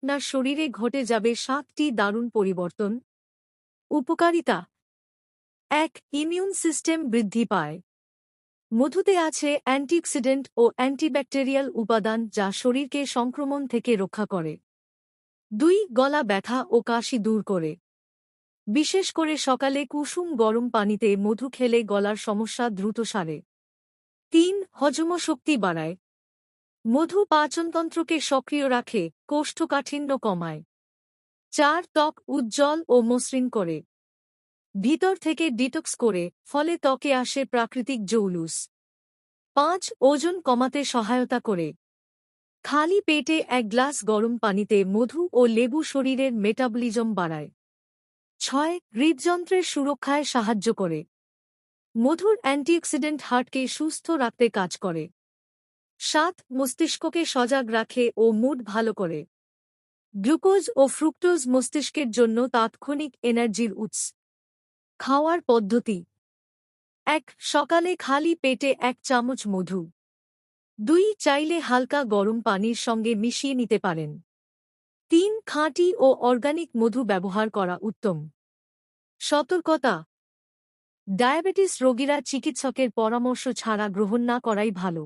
আপনার শরীরে ঘটে যাবে 7টি দারুণ পরিবর্তন। উপকারিতা: ১. ইমিউন সিস্টেম বৃদ্ধি পায়। মধুতে আছে অ্যান্টিঅক্সিডেন্ট ও অ্যান্টিব্যাকটেরিয়াল উপাদান যা শরীরকে সংক্রমণ থেকে রক্ষা করে। ২. গলা ব্যথা ও কাশি দূর করে। বিশেষ করে সকালে কুসুম গরম পানিতে মধু খেলে গলার সমস্যা দ্রুত সারে। ৩. হজমশক্তি বাড়ায়। মধু পাচনতন্ত্রকে সক্রিয় রাখে, কোষ্ঠকাঠিন্য কমায়। ৪. ত্বক উজ্জ্বল ও মসৃণ করে। ভিতর থেকে ডিটক্স করে, ফলে ত্বকে আসে প্রাকৃতিক জৌলুস। ৫. ওজন কমাতে সহায়তা করে। খালি পেটে ১ গ্লাস গরম পানিতে মধু ও লেবু শরীরের মেটাবলিজম বাড়ায়। ৬. হৃদযন্ত্রের সুরক্ষায় সাহায্য করে। মধুর অ্যান্টিঅক্সিডেন্ট হার্টকে সুস্থ রাখতে কাজ করে। ৭. মস্তিষ্ককে সজাগ রাখে ও মুড ভালো করে। গ্লুকোজ ও ফ্রুক্টোজ মস্তিষ্কের জন্য তাৎক্ষণিক এনার্জির উৎস। খাওয়ার পদ্ধতি: ১. সকালে খালি পেটে ১ চামচ মধু। ২. চাইলে হালকা গরম পানির সঙ্গে মিশিয়ে নিতে পারেন। ৩. খাঁটি ও অর্গানিক মধু ব্যবহার করা উত্তম। সতর্কতা: ডায়াবেটিস রোগীরা চিকিৎসকের পরামর্শ ছাড়া গ্রহণ না করাই ভালো।